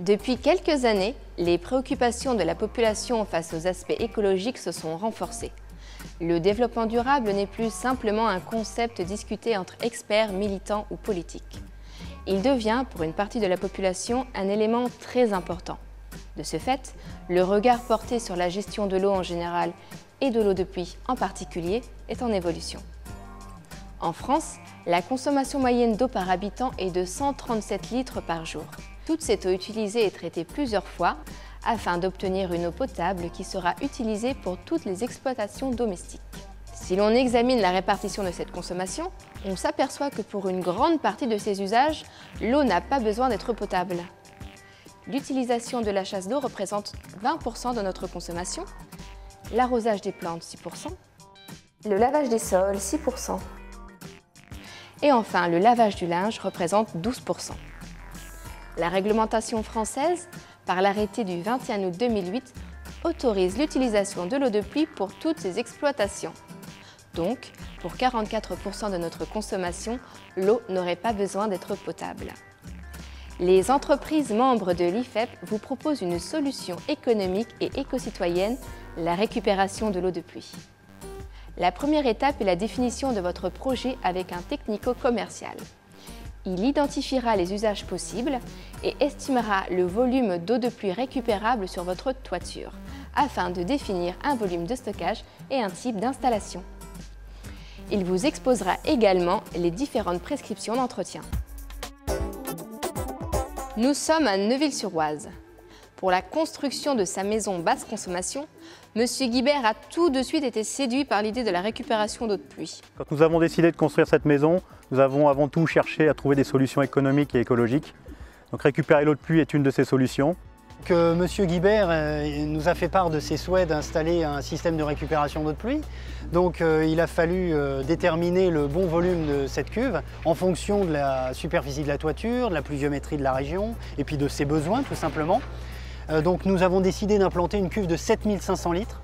Depuis quelques années, les préoccupations de la population face aux aspects écologiques se sont renforcées. Le développement durable n'est plus simplement un concept discuté entre experts, militants ou politiques. Il devient, pour une partie de la population, un élément très important. De ce fait, le regard porté sur la gestion de l'eau en général et de l'eau de pluie en particulier est en évolution. En France, la consommation moyenne d'eau par habitant est de 137 litres par jour. Toute cette eau utilisée est traitée plusieurs fois afin d'obtenir une eau potable qui sera utilisée pour toutes les exploitations domestiques. Si l'on examine la répartition de cette consommation, on s'aperçoit que pour une grande partie de ces usages, l'eau n'a pas besoin d'être potable. L'utilisation de la chasse d'eau représente 20% de notre consommation, l'arrosage des plantes 6%, le lavage des sols 6%, et enfin le lavage du linge représente 12%. La réglementation française, par l'arrêté du 21 août 2008, autorise l'utilisation de l'eau de pluie pour toutes ces exploitations. Donc, pour 44% de notre consommation, l'eau n'aurait pas besoin d'être potable. Les entreprises membres de l'IFEP vous proposent une solution économique et éco-citoyenne, la récupération de l'eau de pluie. La première étape est la définition de votre projet avec un technico-commercial. Il identifiera les usages possibles et estimera le volume d'eau de pluie récupérable sur votre toiture, afin de définir un volume de stockage et un type d'installation. Il vous exposera également les différentes prescriptions d'entretien. Nous sommes à Neuville-sur-Oise. Pour la construction de sa maison basse consommation, M. Guibert a tout de suite été séduit par l'idée de la récupération d'eau de pluie. Quand nous avons décidé de construire cette maison, nous avons avant tout cherché à trouver des solutions économiques et écologiques. Donc récupérer l'eau de pluie est une de ces solutions. M. Guibert nous a fait part de ses souhaits d'installer un système de récupération d'eau de pluie. Donc il a fallu déterminer le bon volume de cette cuve en fonction de la superficie de la toiture, de la pluviométrie de la région et puis de ses besoins tout simplement. Donc nous avons décidé d'implanter une cuve de 7500 litres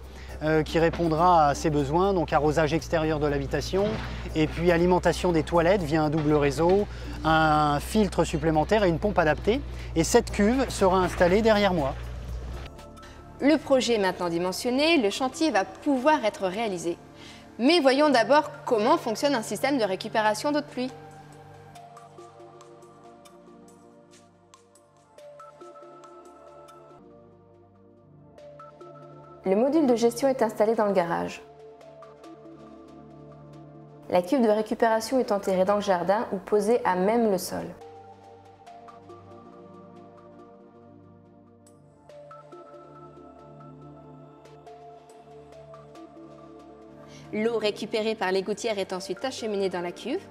qui répondra à ses besoins, donc arrosage extérieur de l'habitation et puis alimentation des toilettes via un double réseau, un filtre supplémentaire et une pompe adaptée. Et cette cuve sera installée derrière moi. Le projet est maintenant dimensionné, le chantier va pouvoir être réalisé. Mais voyons d'abord comment fonctionne un système de récupération d'eau de pluie. Le module de gestion est installé dans le garage. La cuve de récupération est enterrée dans le jardin ou posée à même le sol. L'eau récupérée par les gouttières est ensuite acheminée dans la cuve.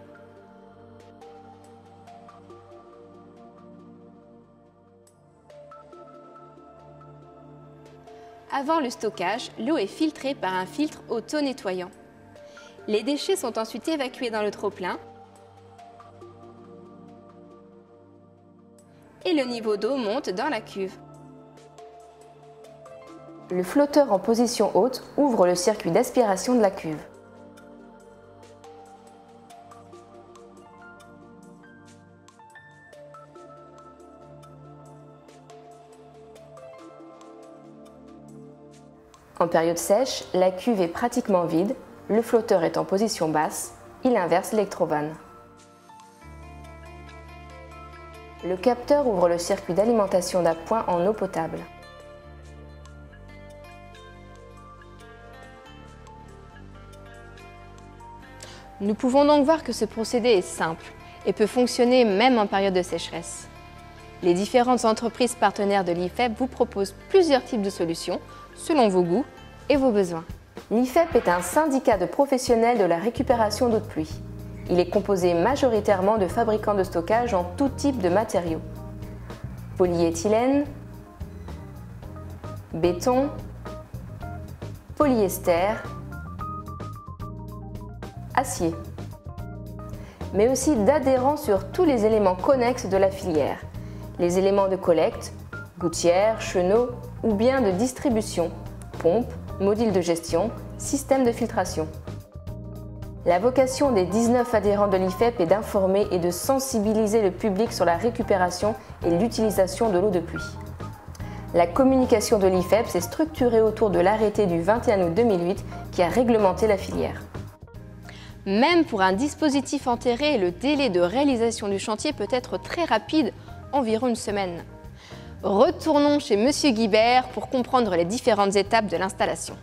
Avant le stockage, l'eau est filtrée par un filtre auto-nettoyant. Les déchets sont ensuite évacués dans le trop-plein et le niveau d'eau monte dans la cuve. Le flotteur en position haute ouvre le circuit d'aspiration de la cuve. En période sèche, la cuve est pratiquement vide, le flotteur est en position basse, il inverse l'électrovanne. Le capteur ouvre le circuit d'alimentation d'appoint en eau potable. Nous pouvons donc voir que ce procédé est simple et peut fonctionner même en période de sécheresse. Les différentes entreprises partenaires de l'IFEP vous proposent plusieurs types de solutions selon vos goûts et vos besoins. L'IFEP est un syndicat de professionnels de la récupération d'eau de pluie. Il est composé majoritairement de fabricants de stockage en tout type de matériaux. Polyéthylène, béton, polyester, acier. Mais aussi d'adhérents sur tous les éléments connexes de la filière. Les éléments de collecte, gouttières, chenaux ou bien de distribution, pompes, modules de gestion, système de filtration. La vocation des 19 adhérents de l'IFEP est d'informer et de sensibiliser le public sur la récupération et l'utilisation de l'eau de pluie. La communication de l'IFEP s'est structurée autour de l'arrêté du 21 août 2008 qui a réglementé la filière. Même pour un dispositif enterré, le délai de réalisation du chantier peut être très rapide, environ une semaine. Retournons chez Monsieur Guibert pour comprendre les différentes étapes de l'installation.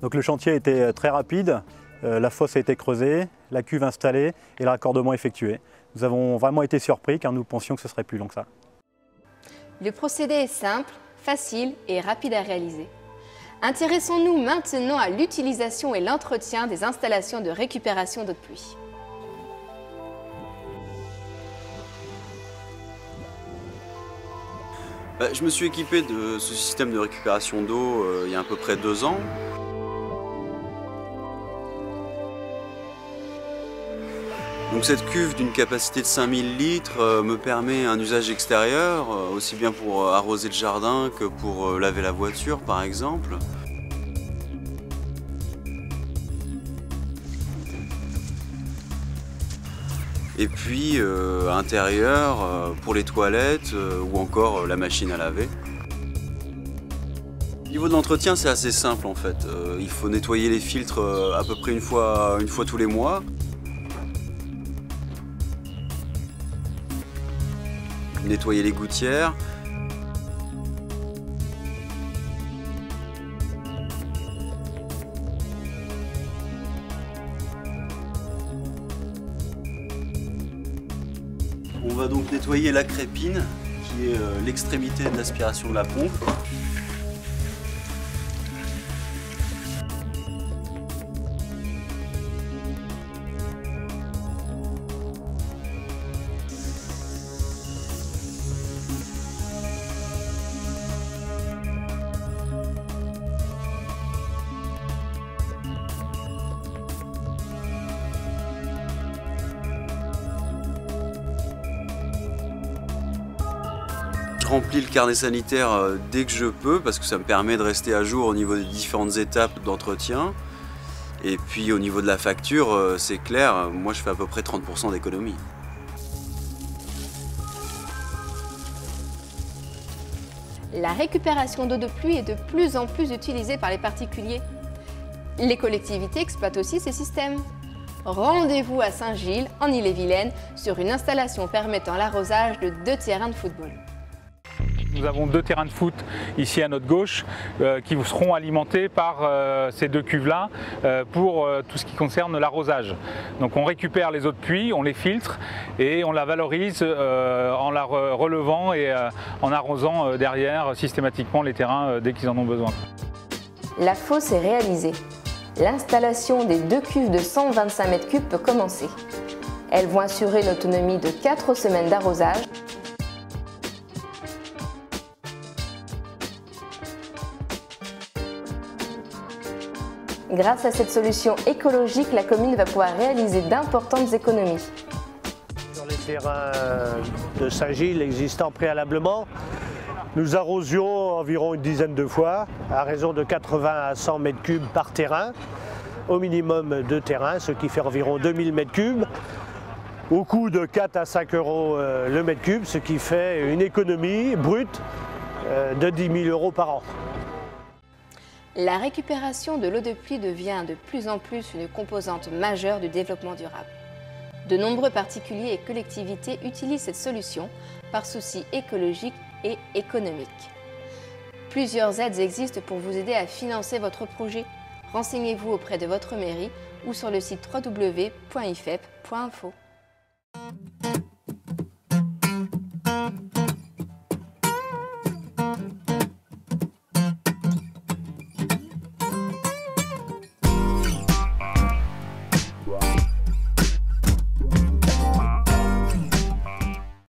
Donc le chantier a été très rapide, la fosse a été creusée, la cuve installée et le raccordement effectué. Nous avons vraiment été surpris car nous pensions que ce serait plus long que ça. Le procédé est simple, facile et rapide à réaliser. Intéressons-nous maintenant à l'utilisation et l'entretien des installations de récupération d'eau de pluie. Je me suis équipé de ce système de récupération d'eau il y a à peu près 2 ans. Donc cette cuve d'une capacité de 5000 litres me permet un usage extérieur, aussi bien pour arroser le jardin que pour laver la voiture par exemple. Et puis intérieur pour les toilettes ou encore la machine à laver. Au niveau de l'entretien, c'est assez simple en fait. Il faut nettoyer les filtres à peu près une fois tous les mois. Nettoyer les gouttières. donc nettoyer la crépine, qui est l'extrémité de l'aspiration de la pompe. Je remplis le carnet sanitaire dès que je peux parce que ça me permet de rester à jour au niveau des différentes étapes d'entretien. Et puis au niveau de la facture, c'est clair, moi je fais à peu près 30% d'économie. La récupération d'eau de pluie est de plus en plus utilisée par les particuliers. Les collectivités exploitent aussi ces systèmes. Rendez-vous à Saint-Gilles, en Ille-et-Vilaine, sur une installation permettant l'arrosage de 2 terrains de football. Nous avons 2 terrains de foot ici à notre gauche qui seront alimentés par ces 2 cuves-là pour tout ce qui concerne l'arrosage. Donc on récupère les eaux de pluie, on les filtre et on la valorise en la relevant et en arrosant derrière systématiquement les terrains dès qu'ils en ont besoin. La fosse est réalisée. L'installation des 2 cuves de 125 m3 peut commencer. Elles vont assurer une autonomie de 4 semaines d'arrosage. Grâce à cette solution écologique, la commune va pouvoir réaliser d'importantes économies. Sur les terrains de Saint-Gilles existants préalablement, nous arrosions environ une dizaine de fois, à raison de 80 à 100 m3 par terrain, au minimum 2 terrains, ce qui fait environ 2000 m3, au coût de 4 à 5 euros le mètre cube, ce qui fait une économie brute de 10 000 € par an. La récupération de l'eau de pluie devient de plus en plus une composante majeure du développement durable. De nombreux particuliers et collectivités utilisent cette solution par souci écologique et économique. Plusieurs aides existent pour vous aider à financer votre projet. Renseignez-vous auprès de votre mairie ou sur le site www.ifep.info.